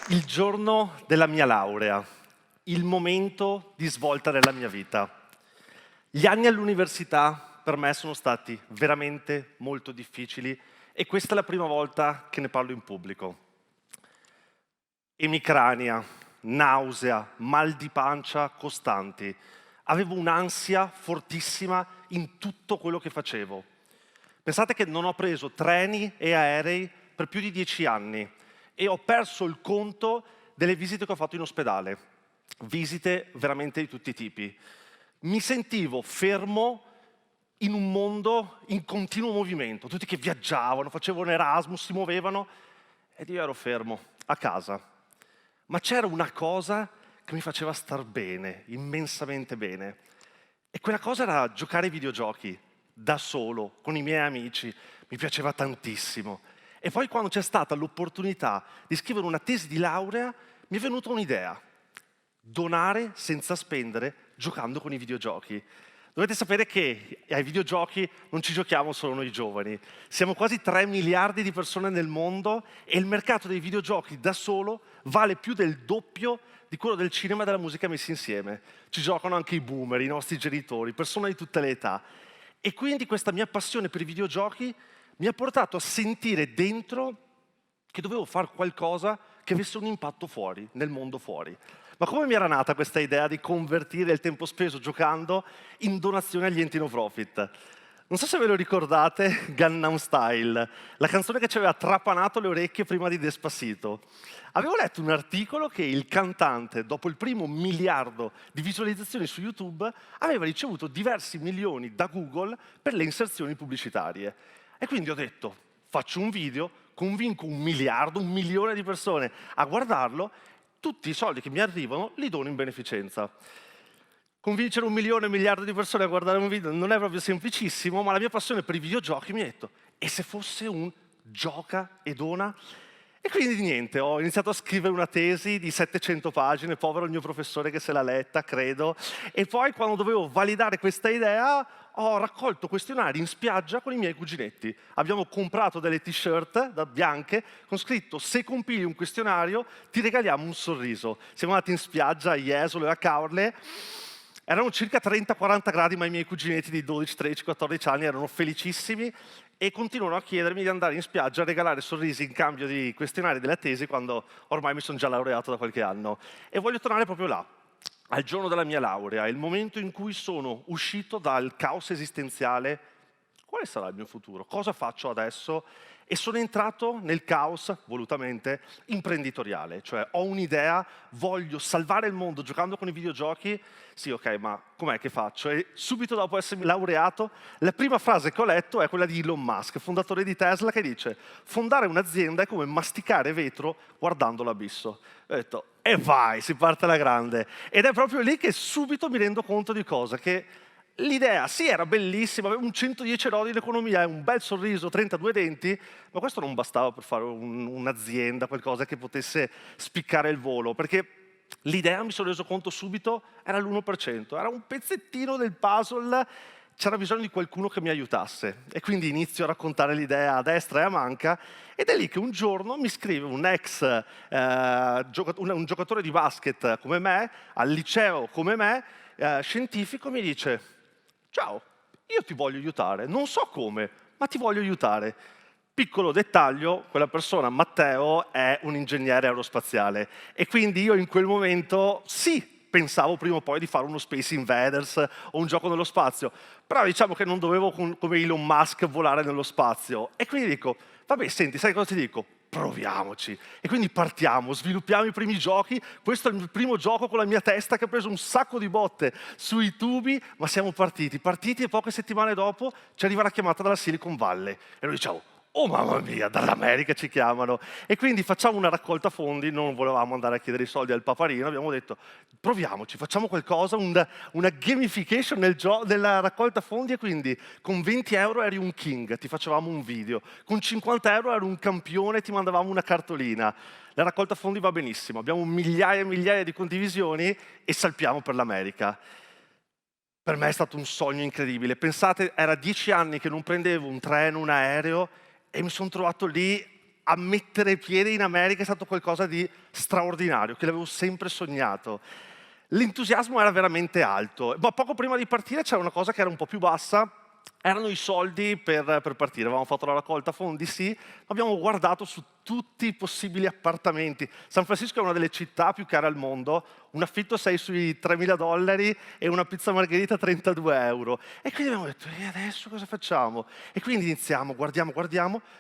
Il giorno della mia laurea, il momento di svolta della mia vita. Gli anni all'università per me sono stati veramente molto difficili e questa è la prima volta che ne parlo in pubblico. Emicrania, nausea, mal di pancia costanti. Avevo un'ansia fortissima in tutto quello che facevo. Pensate che non ho preso treni e aerei per più di 10 anni e ho perso il conto delle visite che ho fatto in ospedale. Visite veramente di tutti i tipi. Mi sentivo fermo in un mondo in continuo movimento. Tutti che viaggiavano, facevano Erasmus, si muovevano ed io ero fermo a casa. Ma c'era una cosa che mi faceva star bene, immensamente bene. E quella cosa era giocare ai videogiochi, da solo, con i miei amici. Mi piaceva tantissimo. E poi quando c'è stata l'opportunità di scrivere una tesi di laurea, mi è venuta un'idea. Donare senza spendere, giocando con i videogiochi. Dovete sapere che ai videogiochi non ci giochiamo solo noi giovani. Siamo quasi 3 miliardi di persone nel mondo e il mercato dei videogiochi da solo vale più del doppio di quello del cinema e della musica messi insieme. Ci giocano anche i boomer, i nostri genitori, persone di tutte le età. E quindi questa mia passione per i videogiochi mi ha portato a sentire dentro che dovevo fare qualcosa che avesse un impatto fuori, nel mondo fuori. Ma come mi era nata questa idea di convertire il tempo speso giocando in donazione agli enti no profit? Non so se ve lo ricordate, Gangnam Style, la canzone che ci aveva trapanato le orecchie prima di Despacito. Avevo letto un articolo che il cantante, dopo il primo miliardo di visualizzazioni su YouTube, aveva ricevuto diversi milioni da Google per le inserzioni pubblicitarie. E quindi ho detto, faccio un video, convinco 1 miliardo, 1 milione di persone a guardarlo, tutti i soldi che mi arrivano li dono in beneficenza. Convincere 1 milione, 1 miliardo di persone a guardare un video non è proprio semplicissimo, ma la mia passione per i videogiochi mi ha detto, e se fosse un gioca e dona? E quindi niente, ho iniziato a scrivere una tesi di 700 pagine, povero il mio professore che se l'ha letta, credo, e poi quando dovevo validare questa idea ho raccolto questionari in spiaggia con i miei cuginetti. Abbiamo comprato delle t-shirt bianche con scritto se compili un questionario ti regaliamo un sorriso. Siamo andati in spiaggia a Jesolo e a Caorle. Erano circa 30-40 gradi, ma i miei cuginetti di 12, 13, 14 anni erano felicissimi e continuano a chiedermi di andare in spiaggia a regalare sorrisi in cambio di questionari della tesi quando ormai mi sono già laureato da qualche anno. E voglio tornare proprio là, al giorno della mia laurea, il momento in cui sono uscito dal caos esistenziale. Quale sarà il mio futuro? Cosa faccio adesso? E sono entrato nel caos, volutamente, imprenditoriale. Cioè ho un'idea, voglio salvare il mondo giocando con i videogiochi. Sì, ok, ma com'è che faccio? E subito dopo essermi laureato, la prima frase che ho letto è quella di Elon Musk, fondatore di Tesla, che dice fondare un'azienda è come masticare vetro guardando l'abisso. E ho detto, e vai, si parte alla grande. Ed è proprio lì che subito mi rendo conto di cosa, che l'idea, sì, era bellissima, avevo un 110 lodi in economia, un bel sorriso, 32 denti, ma questo non bastava per fare un'azienda, qualcosa che potesse spiccare il volo, perché l'idea, mi sono reso conto subito, era l'1%, era un pezzettino del puzzle, c'era bisogno di qualcuno che mi aiutasse. E quindi inizio a raccontare l'idea a destra e a manca, ed è lì che un giorno mi scrive un un giocatore di basket come me, al liceo come me, scientifico, mi dice ciao, io ti voglio aiutare, non so come, ma ti voglio aiutare. Piccolo dettaglio, quella persona, Matteo, è un ingegnere aerospaziale e quindi io in quel momento, sì, pensavo prima o poi di fare uno Space Invaders o un gioco nello spazio, però diciamo che non dovevo come Elon Musk volare nello spazio. E quindi dico, vabbè, senti, sai cosa ti dico? Proviamoci. E quindi partiamo, sviluppiamo i primi giochi. Questo è il primo gioco con la mia testa che ha preso un sacco di botte sui tubi, ma siamo partiti e poche settimane dopo ci arriva la chiamata dalla Silicon Valley. E noi diciamo, oh mamma mia, dall'America ci chiamano. E quindi facciamo una raccolta fondi, non volevamo andare a chiedere i soldi al paparino, abbiamo detto proviamoci, facciamo qualcosa, una gamification nella raccolta fondi e quindi con 20 euro eri un king, ti facevamo un video, con 50 euro eri un campione, ti mandavamo una cartolina. La raccolta fondi va benissimo, abbiamo migliaia e migliaia di condivisioni e salpiamo per l'America. Per me è stato un sogno incredibile. Pensate, era 10 anni che non prendevo un treno, un aereo e mi sono trovato lì a mettere piede in America è stato qualcosa di straordinario, che l'avevo sempre sognato. L'entusiasmo era veramente alto, ma poco prima di partire c'era una cosa che era un po' più bassa, erano i soldi per partire. Avevamo fatto la raccolta fondi, sì, abbiamo guardato su tutti i possibili appartamenti. San Francisco è una delle città più care al mondo, un affitto sei sui $3.000 e una pizza margherita 32 euro. E quindi abbiamo detto, e adesso cosa facciamo? E quindi iniziamo, guardiamo,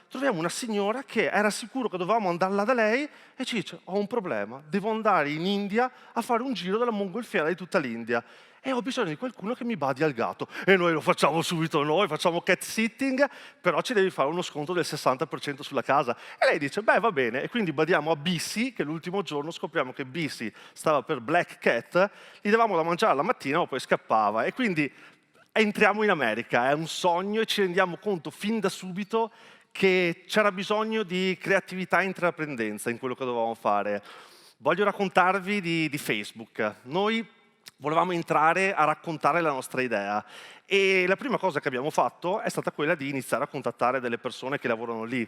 troviamo una signora che era sicuro che dovevamo andare là da lei e ci dice, ho un problema, devo andare in India a fare un giro della mongolfiera di tutta l'India. E ho bisogno di qualcuno che mi badi al gatto. E noi lo facciamo subito noi, facciamo cat sitting, però ci devi fare uno sconto del 60% sulla casa. E lei dice, beh, va bene. E quindi badiamo a BC, che l'ultimo giorno scopriamo che BC stava per Black Cat, gli davamo da mangiare la mattina, ma poi scappava. E quindi entriamo in America, è un sogno e ci rendiamo conto fin da subito che c'era bisogno di creatività e intraprendenza in quello che dovevamo fare. Voglio raccontarvi di Facebook. Noi volevamo entrare a raccontare la nostra idea e la prima cosa che abbiamo fatto è stata quella di iniziare a contattare delle persone che lavorano lì.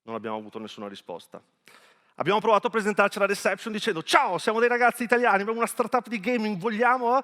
Non abbiamo avuto nessuna risposta. Abbiamo provato a presentarci alla reception dicendo ciao, siamo dei ragazzi italiani, abbiamo una startup di gaming, vogliamo?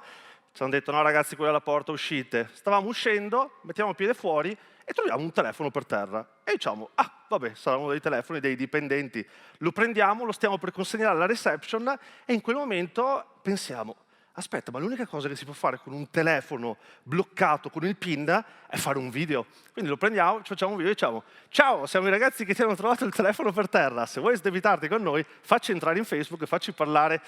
Ci hanno detto no ragazzi, quella è la porta, uscite. Stavamo uscendo, mettiamo il piede fuori e troviamo un telefono per terra. E diciamo, ah vabbè, saranno dei telefoni dei dipendenti. Lo prendiamo, lo stiamo per consegnare alla reception e in quel momento pensiamo, aspetta, ma l'unica cosa che si può fare con un telefono bloccato con il PIN è fare un video. Quindi lo prendiamo, ci facciamo un video e diciamo ciao, siamo i ragazzi che ti hanno trovato il telefono per terra, se vuoi sdebitarti con noi, facci entrare in Facebook e facci parlare.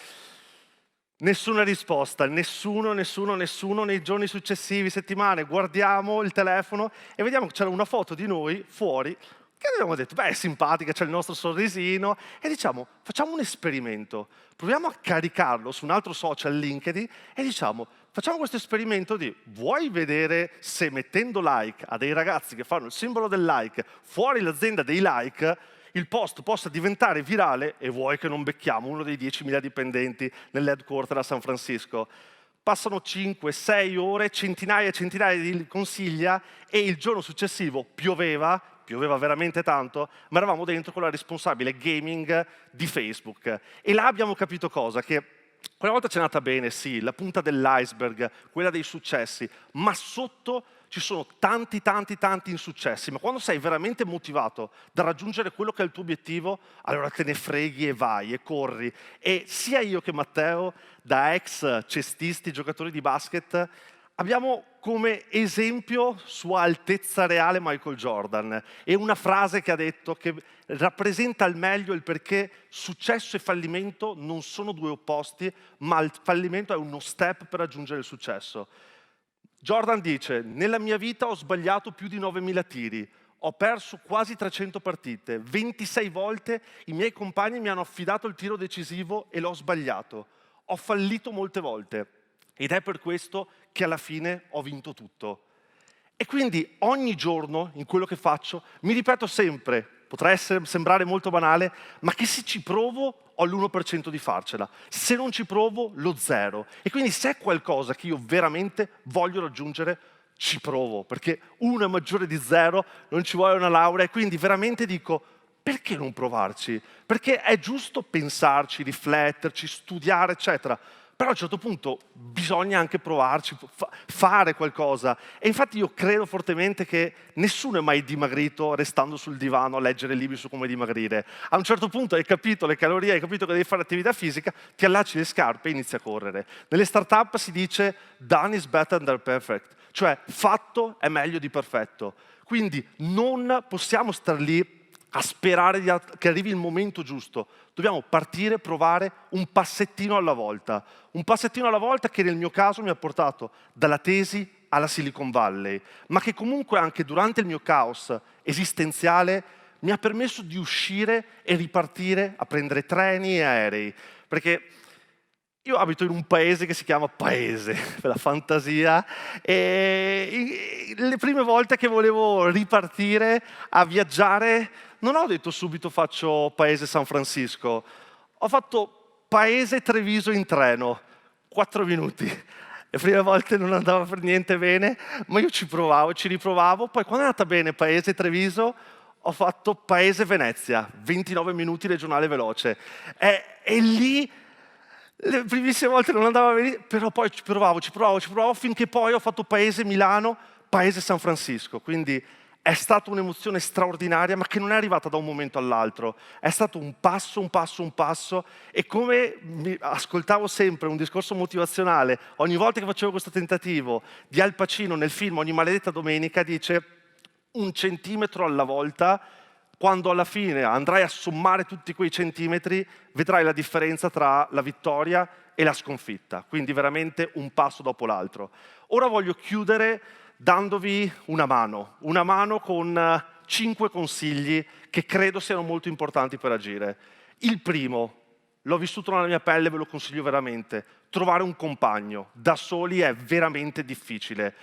Nessuna risposta, nessuno nei giorni successivi, settimane, guardiamo il telefono e vediamo che c'era una foto di noi fuori che abbiamo detto, beh, è simpatica, c'è il nostro sorrisino, e diciamo, facciamo un esperimento, proviamo a caricarlo su un altro social, LinkedIn, e diciamo, facciamo questo esperimento di, vuoi vedere se mettendo like a dei ragazzi che fanno il simbolo del like fuori l'azienda dei like, il post possa diventare virale e vuoi che non becchiamo uno dei 10.000 dipendenti nell'headquarter a San Francisco? Passano 5, 6 ore, centinaia e centinaia di consiglia e il giorno successivo pioveva veramente tanto, ma eravamo dentro con la responsabile gaming di Facebook. E là abbiamo capito cosa? Che quella volta c'è andata bene, sì, la punta dell'iceberg, quella dei successi, ma sotto ci sono tanti insuccessi, ma quando sei veramente motivato da raggiungere quello che è il tuo obiettivo, allora te ne freghi e vai e corri. E sia io che Matteo, da ex cestisti, giocatori di basket, abbiamo come esempio sua altezza reale Michael Jordan e una frase che ha detto che rappresenta al meglio il perché successo e fallimento non sono due opposti, ma il fallimento è uno step per raggiungere il successo. Jordan dice, nella mia vita ho sbagliato più di 9.000 tiri, ho perso quasi 300 partite, 26 volte i miei compagni mi hanno affidato il tiro decisivo e l'ho sbagliato, ho fallito molte volte ed è per questo che alla fine ho vinto tutto. E quindi ogni giorno in quello che faccio mi ripeto sempre, potrà sembrare molto banale, ma che se ci provo ho l'1% di farcela, se non ci provo lo 0. E quindi se è qualcosa che io veramente voglio raggiungere, ci provo, perché 1 è maggiore di 0, non ci vuole una laurea, e quindi veramente dico, perché non provarci? Perché è giusto pensarci, rifletterci, studiare, eccetera, però a un certo punto bisogna anche provarci, fare qualcosa. E infatti io credo fortemente che nessuno è mai dimagrito restando sul divano a leggere libri su come dimagrire. A un certo punto hai capito le calorie, hai capito che devi fare attività fisica, ti allacci le scarpe e inizi a correre. Nelle start-up si dice done is better than perfect, cioè fatto è meglio di perfetto. Quindi non possiamo star lì a sperare che arrivi il momento giusto. Dobbiamo partire, provare un passettino alla volta. Un passettino alla volta che nel mio caso mi ha portato dalla tesi alla Silicon Valley, ma che comunque anche durante il mio caos esistenziale mi ha permesso di uscire e ripartire a prendere treni e aerei. Perché io abito in un paese che si chiama Paese, per la fantasia, e le prime volte che volevo ripartire a viaggiare non ho detto subito faccio Paese San Francisco, ho fatto Paese Treviso in treno, 4 minuti. Le prime volte non andava per niente bene, ma io ci provavo, ci riprovavo, poi quando è andata bene Paese Treviso ho fatto Paese-Venezia, 29 minuti regionale veloce. E lì, le primissime volte non andava a venire, però poi ci provavo, finché poi ho fatto Paese-Milano, Paese-San Francisco. Quindi è stata un'emozione straordinaria, ma che non è arrivata da un momento all'altro. È stato un passo, e come ascoltavo sempre un discorso motivazionale, ogni volta che facevo questo tentativo di Al Pacino nel film Ogni maledetta domenica, dice 1 centimetro alla volta, quando alla fine andrai a sommare tutti quei centimetri, vedrai la differenza tra la vittoria e la sconfitta. Quindi veramente un passo dopo l'altro. Ora voglio chiudere dandovi una mano con 5 consigli che credo siano molto importanti per agire. Il primo, l'ho vissuto nella mia pelle, ve lo consiglio veramente, trovare un compagno. Da soli è veramente difficile.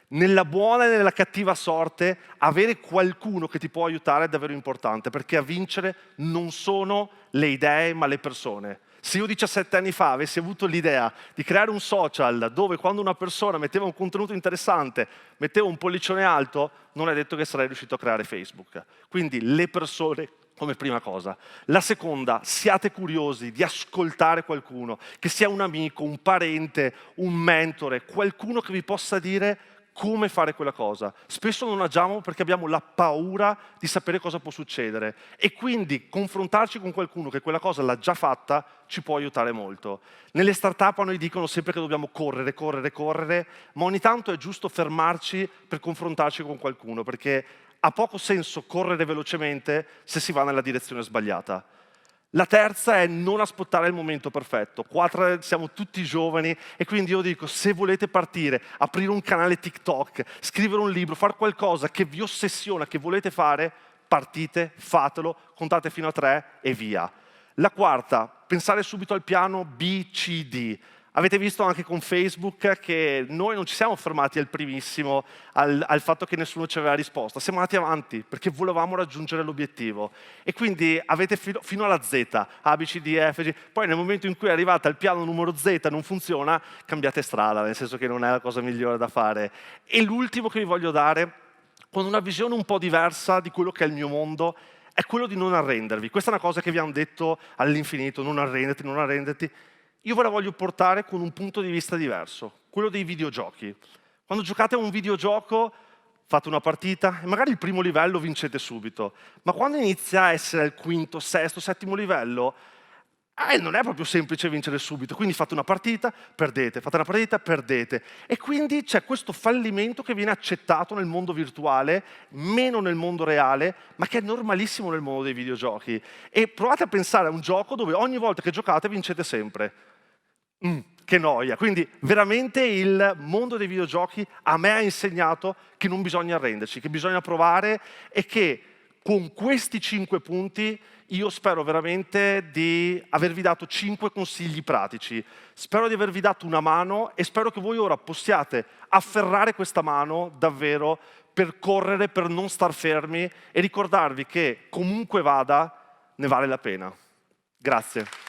Nella buona e nella cattiva sorte, avere qualcuno che ti può aiutare è davvero importante, perché a vincere non sono le idee, ma le persone. Se io 17 anni fa avessi avuto l'idea di creare un social dove quando una persona metteva un contenuto interessante, metteva un pollicione alto, non è detto che sarei riuscito a creare Facebook. Quindi le persone come prima cosa. La seconda, siate curiosi di ascoltare qualcuno, che sia un amico, un parente, un mentore, qualcuno che vi possa dire come fare quella cosa. Spesso non agiamo perché abbiamo la paura di sapere cosa può succedere e quindi confrontarci con qualcuno che quella cosa l'ha già fatta ci può aiutare molto. Nelle startup a noi dicono sempre che dobbiamo correre, ma ogni tanto è giusto fermarci per confrontarci con qualcuno, perché ha poco senso correre velocemente se si va nella direzione sbagliata. La terza è non aspettare il momento perfetto. Qua siamo tutti giovani e quindi io dico, se volete partire, aprire un canale TikTok, scrivere un libro, fare qualcosa che vi ossessiona, che volete fare, partite, fatelo, contate fino a 3 e via. La quarta, pensare subito al piano B, C, D. Avete visto anche con Facebook che noi non ci siamo fermati al primissimo, al fatto che nessuno ci aveva risposto. Siamo andati avanti perché volevamo raggiungere l'obiettivo. E quindi avete fino alla Z, A, B, C, D, F, G. Poi nel momento in cui arrivate al piano numero Z e non funziona, cambiate strada, nel senso che non è la cosa migliore da fare. E l'ultimo che vi voglio dare, con una visione un po' diversa di quello che è il mio mondo, è quello di non arrendervi. Questa è una cosa che vi hanno detto all'infinito, non arrenderti, non arrenderti. Io ve la voglio portare con un punto di vista diverso, quello dei videogiochi. Quando giocate a un videogioco, fate una partita e magari il primo livello vincete subito, ma quando inizia a essere il quinto, sesto, settimo livello, non è proprio semplice vincere subito, quindi fate una partita, perdete, fate una partita, perdete. E quindi c'è questo fallimento che viene accettato nel mondo virtuale, meno nel mondo reale, ma che è normalissimo nel mondo dei videogiochi. E provate a pensare a un gioco dove ogni volta che giocate vincete sempre. Che noia. Quindi veramente il mondo dei videogiochi a me ha insegnato che non bisogna arrenderci, che bisogna provare e che con questi 5 punti io spero veramente di avervi dato 5 consigli pratici. Spero di avervi dato una mano e spero che voi ora possiate afferrare questa mano davvero per correre, per non star fermi e ricordarvi che comunque vada, ne vale la pena. Grazie.